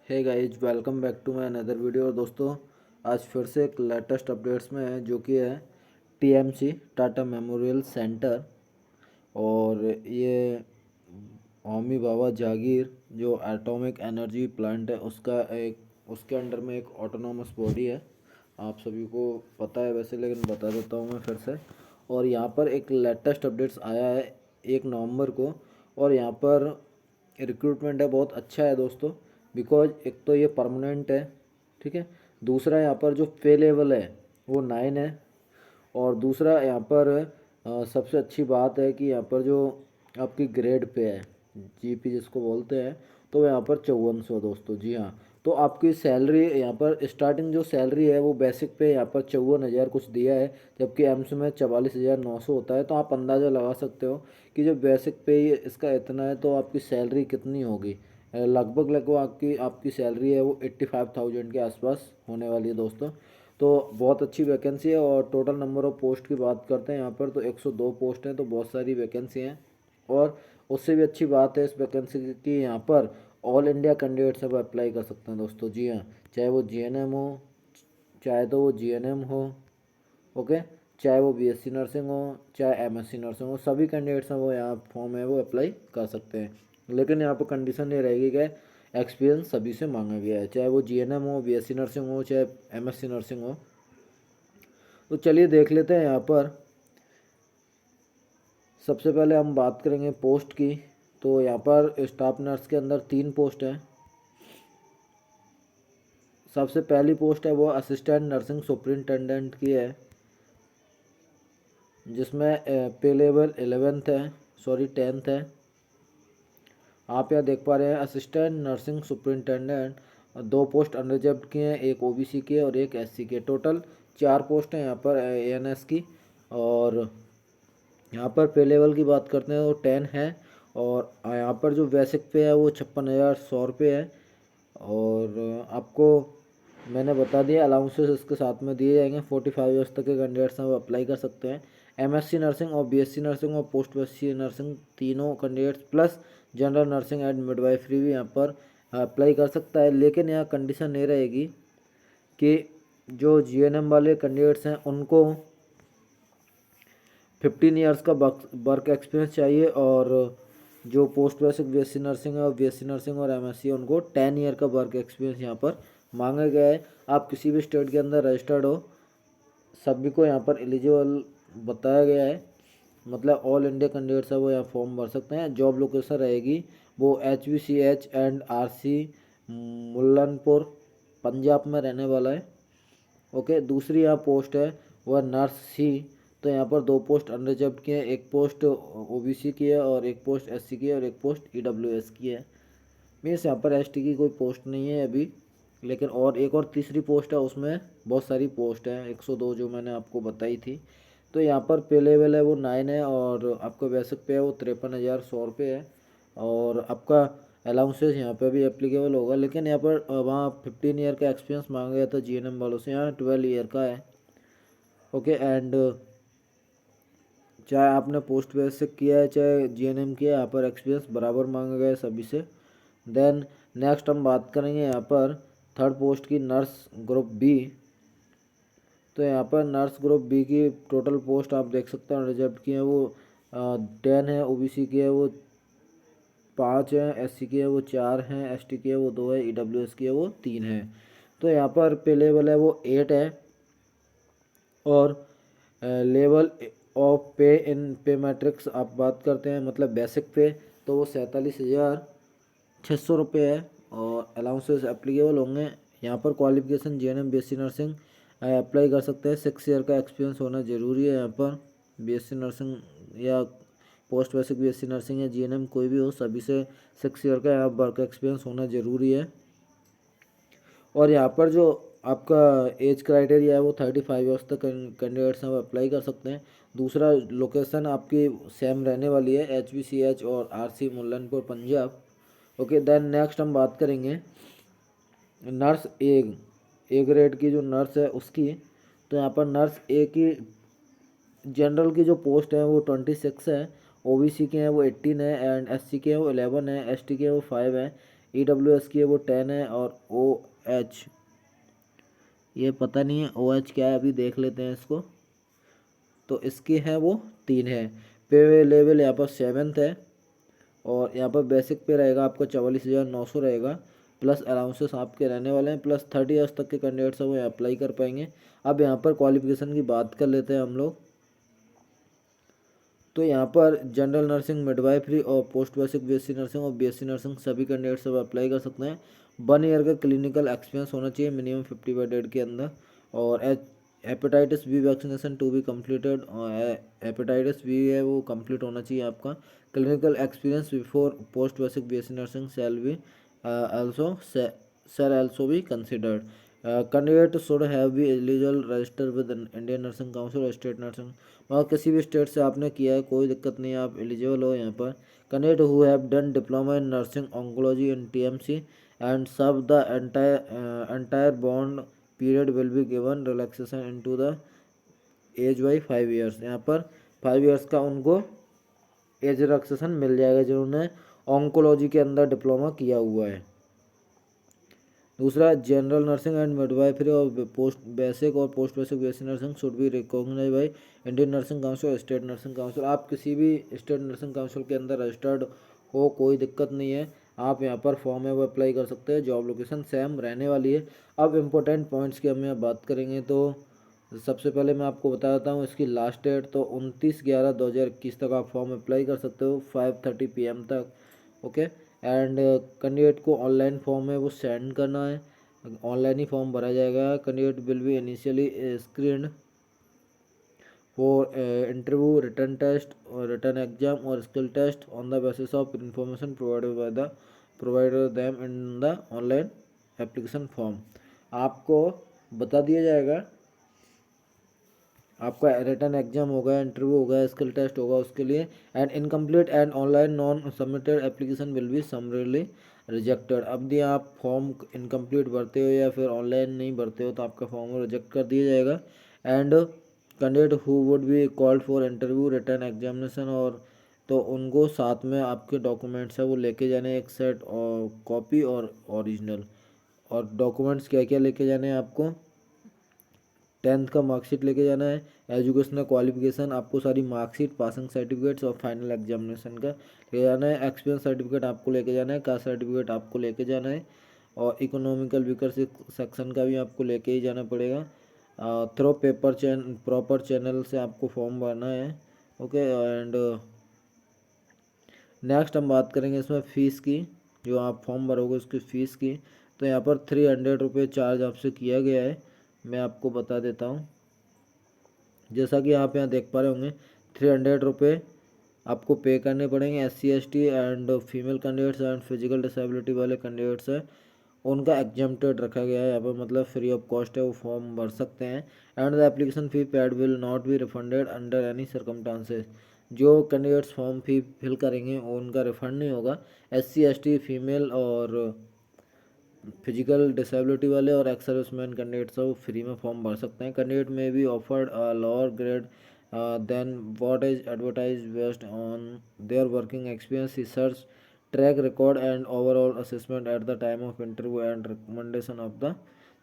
Hey guys, welcome back to my another video. और दोस्तों, आज फिर से एक लेटेस्ट अपडेट्स में है जो कि है टीएमसी टाटा मेमोरियल सेंटर। और ये होमी बाबा जागीर जो एटॉमिक एनर्जी प्लांट है उसके अंडर में एक ऑटोनॉमस बॉडी है। आप सभी को पता है वैसे, लेकिन बता देता हूँ मैं फिर से। और यहाँ पर एक लेटेस्ट अपडेट्स आया है 1 नवंबर को। और यहाँ पर रिक्रूटमेंट है, बहुत अच्छा है दोस्तों। बिकॉज एक तो ये परमानेंट है, ठीक है। दूसरा यहाँ पर जो पे लेवल है वो 9 है। और दूसरा यहाँ पर सबसे अच्छी बात है कि यहाँ पर जो आपकी ग्रेड पे है, जीपी जिसको बोलते हैं, तो यहाँ पर 5400 दोस्तों। जी हाँ। तो आपकी सैलरी यहाँ पर स्टार्टिंग जो सैलरी है वो बेसिक पे यहाँ पर 54,000 कुछ दिया है, जबकि एम्स में 44,900 होता है। तो आप अंदाज़ा लगा सकते हो कि जो बेसिक पे ही इसका इतना है तो आपकी सैलरी कितनी होगी। लगभग लगभग आपकी आपकी सैलरी है वो 85,000 के आसपास होने वाली है दोस्तों। तो बहुत अच्छी वैकेंसी है। और टोटल नंबर ऑफ़ पोस्ट की बात करते हैं यहाँ पर, तो 102 पोस्ट हैं, तो बहुत सारी वैकेंसी हैं। और उससे भी अच्छी बात है इस वैकेंसी की, यहाँ पर ऑल इंडिया कैंडिडेट सब अप्लाई कर सकते हैं दोस्तों। जी हाँ। चाहे वो जीएनएम हो, चाहे तो वो जीएनएम हो, ओके, चाहे वो बीएससी नर्सिंग हो, चाहे एमएससी नर्सिंग हो, सभी कैंडिडेट्स हैं वो यहाँ फॉर्म है वो अप्लाई कर सकते हैं। लेकिन यहाँ पर कंडीशन ये रहेगी कि एक्सपीरियंस सभी से मांगा गया है, चाहे वो जीएनएम हो, बीएससी नर्सिंग हो, चाहे एमएससी नर्सिंग हो। तो चलिए देख लेते हैं। यहाँ पर सबसे पहले हम बात करेंगे पोस्ट की। तो यहाँ पर स्टाफ नर्स के अंदर 3 पोस्ट है। सबसे पहली पोस्ट है वो असिस्टेंट नर्सिंग सुपरिंटेंडेंट की है, जिसमें पे लेवल 11th है, सॉरी 10th है। आप यहाँ देख पा रहे हैं assistant nursing superintendent. 2 post unreserved की हैं, एक ओबीसी की है और एक एससी की है। टोटल 4 पोस्ट हैं यहाँ पर एएनएस की। और यहाँ पर पे लेवल की बात करते हैं तो 10 है। और यहाँ पर जो बेसिक पे है वो 56,100 रुपये है। और आपको मैंने बता दिया अलाउंसेस इसके साथ में दिए जाएंगे। 45 ईयर्स तक के कैंडिडेट्स हैं वो अप्लाई कर सकते हैं। एमएससी नर्सिंग और बीएससी नर्सिंग और पोस्ट बीएससी नर्सिंग तीनों candidates plus general nursing and midwifery भी यहाँ पर अप्लाई कर सकता है। लेकिन यहाँ कंडीशन ये रहेगी कि जो जीएनएम वाले कैंडिडेट्स हैं उनको 15 ईयर्स का वर्क एक्सपीरियंस चाहिए। और जो पोस्ट बेसिक बीएससी नर्सिंग है और बीएससी नर्सिंग और एमएससी उनको 10 ईयर का वर्क एक्सपीरियंस यहाँ पर मांगा गया है। आप किसी भी स्टेट के अंदर रजिस्टर्ड हो, सभी को यहाँ पर एलिजिबल बताया गया है। मतलब ऑल इंडिया कैंडिडेट्स है वो यहाँ फॉर्म भर सकते हैं। जॉब लोकेशन रहेगी वो HVCH&RC मुल्लनपुर पंजाब में रहने वाला है, ओके। दूसरी यहाँ पोस्ट है वह नर्स सी। तो यहाँ पर 2 पोस्ट अनरिजर्व्ड की है, एक पोस्ट ओबीसी की है और एक पोस्ट एससी की है और एक पोस्ट ईडब्ल्यूएस की है। मीन्स यहाँ पर एसटी की कोई पोस्ट नहीं है अभी। लेकिन और एक और तीसरी पोस्ट है, उसमें बहुत सारी पोस्ट हैं, 102 जो मैंने आपको बताई थी। तो यहाँ पर पे लेवल है वो 9 है और आपका बेसिक पे है वो 53,100 रुपये है। और आपका अलाउंसेस यहाँ पे भी एप्लीकेबल होगा। लेकिन यहाँ पर वहाँ 15 ईयर का एक्सपीरियंस मांगा गया था जीएनएम वालों से, यहाँ 12 ईयर का है, ओके। एंड चाहे आपने पोस्ट बेसिक किया है चाहे जीएनएम किया है, यहाँ पर एक्सपीरियंस बराबर मांगा गया है सभी से। देन नेक्स्ट हम बात करेंगे यहाँ पर थर्ड पोस्ट की, नर्स ग्रुप बी। तो यहाँ पर नर्स ग्रुप बी की टोटल पोस्ट आप देख सकते हैं रिजर्व की है वो 10 है, ओबीसी की है वो 5 है, एससी की है वो 4 हैं, एसटी की है वो 2 है, ईडब्ल्यूएस की है वो 3 है। तो यहाँ पर पे लेवल है वो 8 है। और लेवल ऑफ पे इन पे मैट्रिक्स आप बात करते हैं, मतलब बेसिक पे, तो वो 47,600 रुपये है। और अलाउंसेस एप्लीकेबल होंगे। यहाँ पर qualification GNM BSc nursing apply कर सकते हैं। 6 ईयर का एक्सपीरियंस होना ज़रूरी है यहाँ पर। बीएससी नर्सिंग या पोस्ट बेसिक बीएससी नर्सिंग या जीएनएम कोई भी हो, सभी से 6 ईयर का यहाँ वर्क एक्सपीरियंस होना ज़रूरी है। और यहाँ पर जो आपका एज क्राइटेरिया है वो 35 ईयर्स तक कैंडिडेट्स हैं वो अप्लाई कर सकते हैं। दूसरा लोकेशन आपकी सेम रहने वाली है, HVCH और RC Mullanpur Punjab, okay. Then next हम बात करेंगे नर्स ए ग्रेड की जो नर्स है उसकी। तो यहाँ पर नर्स ए की जनरल की जो पोस्ट है वो 26 है, ओबीसी के हैं वो 18 है, एंड एससी के हैं वो 11 है, एसटी के हैं वो 5 है, EWS की है वो 10 है, और OH ये पता नहीं है OH क्या है, अभी देख लेते हैं इसको। तो इसकी है वो 3 है। पे लेवल यहाँ पर 7th है, और यहाँ पर बेसिक पे रहेगा आपका 44,900 रहेगा, प्लस अलाउंसेस आपके रहने वाले हैं, प्लस 30 ईयर्स तक के कैंडिडेट्स हैं वो अप्लाई कर पाएंगे। अब यहाँ पर क्वालिफिकेशन की बात कर लेते हैं हम लोग। तो यहाँ पर जनरल नर्सिंग, मिडवाइफरी और पोस्ट बेसिक BSc नर्सिंग और BSc नर्सिंग सभी कैंडिडेट्स सब अप्लाई कर सकते हैं। 1 ईयर का क्लिनिकल एक्सपीरियंस होना चाहिए मिनिमम 50 बेडेड के अंदर, और hepatitis B vaccination to be completed, hepatitis B है वो कंप्लीट होना चाहिए आपका। Clinical experience before post basic BSc nursing shall be also be considered. Candidate should have be eligible register with Indian Nursing Council और state nursing, और किसी भी state से आपने किया है कोई दिक्कत नहीं है, आप एलिजिबल हो यहाँ पर। Candidate who have done diploma in nursing oncology in TMC and serve the entire bond period will be given relaxation into the age by 5 years. यहाँ पर 5 ईयर्स का उनको एज रिलैक्सेशन मिल जाएगा जिन्होंने ऑन्कोलॉजी के अंदर डिप्लोमा किया हुआ है। दूसरा, जनरल नर्सिंग एंड मिडवाइफरी और पोस्ट बेसिक और post basic BSc nursing should be recognise by Indian nursing council और स्टेट नर्सिंग काउंसिल। आप किसी भी स्टेट नर्सिंग काउंसिल के अंदर रजिस्टर्ड हो, कोई दिक्कत नहीं है, आप यहाँ पर फॉर्म है वो अप्लाई कर सकते हैं। जॉब लोकेशन सेम रहने वाली है। अब इम्पोर्टेंट पॉइंट्स की हम यहाँ बात करेंगे तो सबसे पहले मैं आपको बता देता हूँ इसकी लास्ट डेट, तो 29/11/2021 तक आप फॉर्म अप्लाई कर सकते हो 5:30 PM तक। ओके, एंड कैंडिडेट को ऑनलाइन फॉर्म है वो सेंड करना है, ऑनलाइन ही फॉर्म भरा जाएगा। Candidate will be initially screened for interview, written test और रिटन एग्जाम और skill test on the basis of information provided them in the online application form. आपको बता दिया जाएगा, आपका रिटन एग्जाम होगा, इंटरव्यू होगा, स्किल टेस्ट होगा उसके लिए, and incomplete and online non submitted application will be summarily rejected. अब यदि आप फॉर्म इनकम्प्लीट भरते हो या फिर ऑनलाइन नहीं भरते हो तो आपका फॉर्म रिजेक्ट कर दिया जाएगा। And candidate who would be called for interview, written examination, और तो उनको साथ में आपके डॉक्यूमेंट्स है वो लेके जाने, एक सेट और कॉपी और ओरिजिनल। और डॉक्यूमेंट्स क्या क्या लेके जाने हैं आपको, 10th का मार्कशीट लेके जाना है, एजुकेशनल क्वालिफिकेशन, आपको सारी मार्कशीट, पासिंग सर्टिफिकेट्स और फाइनल एग्जामिनेशन का लेके जाना है। एक्सपीरियंस सर्टिफिकेट आपको लेके जाना है, कास्ट सर्टिफिकेट आपको लेके जाना है, और इकोनॉमिकल वीकर सेक्शन का भी आपको लेके ही जाना पड़ेगा। थ्रो प्रॉपर चैनल से आपको फॉर्म भरना है। ओके, एंड नेक्स्ट हम बात करेंगे इसमें फ़ीस की, जो आप फॉर्म भरोगे उसकी फ़ीस की। तो यहाँ पर 300 रुपये चार्ज आपसे किया गया है, मैं आपको बता देता हूँ। जैसा कि आप यहाँ देख पा रहे होंगे 300 रुपये आपको पे करने पड़ेंगे। SC ST and female candidates and physical disability वाले कैंडिडेट्स हैं उनका एग्जम्प्टेड रखा गया है यहाँ पर, मतलब फ्री ऑफ कॉस्ट है वो फॉर्म भर सकते हैं। And the application fee paid will not be refunded under any circumstances. जो कैंडिडेट्स फॉर्म फी फिल करेंगे उनका रिफंड नहीं होगा। SC ST फीमेल और फिजिकल डिसेबिलिटी वाले और एक्स सर्विसमैन कैंडिडेट सब फ्री में फॉर्म भर सकते हैं। Candidate may be offered lower grade than what is advertise based on their working experience, research track record and overall assessment at the time of interview and recommendation of the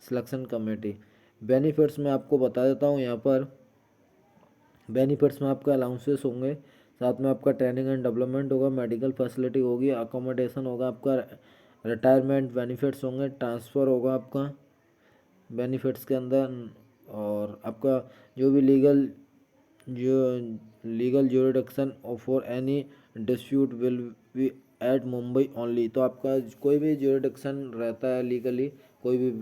selection committee. Benefits में आपको बता देता हूँ, यहाँ पर benefits में आपका allowances होंगे, साथ में आपका ट्रेनिंग एंड डेवलपमेंट होगा, मेडिकल फैसिलिटी होगी, अकोमोडेशन होगा, आपका रिटायरमेंट बेनिफिट्स होंगे, ट्रांसफ़र होगा आपका बेनिफिट्स के अंदर, और आपका जो भी legal jurisdiction for any dispute will be at Mumbai only. तो आपका कोई भी ज्यूरिडिक्शन रहता है लीगली, कोई भी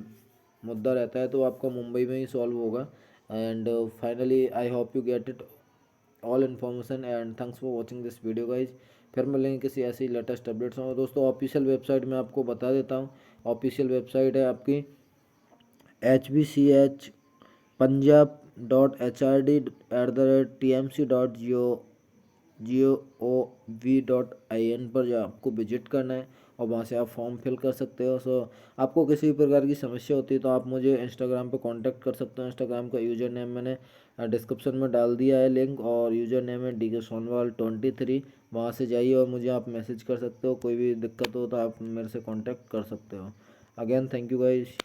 मुद्दा रहता है तो आपका मुंबई में ही सॉल्व होगा। And finally I hope you get it all information and thanks for watching this video guys. फिर मिलेंगे किसी ऐसी लेटेस्ट अपडेट्स हो। दोस्तों ऑफिशियल वेबसाइट में आपको बता देता हूँ, ऑफिशियल वेबसाइट है आपकी HBCH punjab.HRD@tmc.gov.in पर जो आपको विजिट करना है और वहाँ से आप फॉर्म फिल कर सकते हो। सो आपको किसी भी प्रकार की समस्या होती है तो आप मुझे इंस्टाग्राम पे कांटेक्ट कर सकते हो। इंस्टाग्राम का यूज़र नेम मैंने डिस्क्रिप्शन में डाल दिया है लिंक, और यूज़र नेम है DK Sonwal 23। वहाँ से जाइए और मुझे आप मैसेज कर सकते हो। कोई भी दिक्कत हो तो आप मेरे से कांटेक्ट कर सकते हो। Again thank you guys.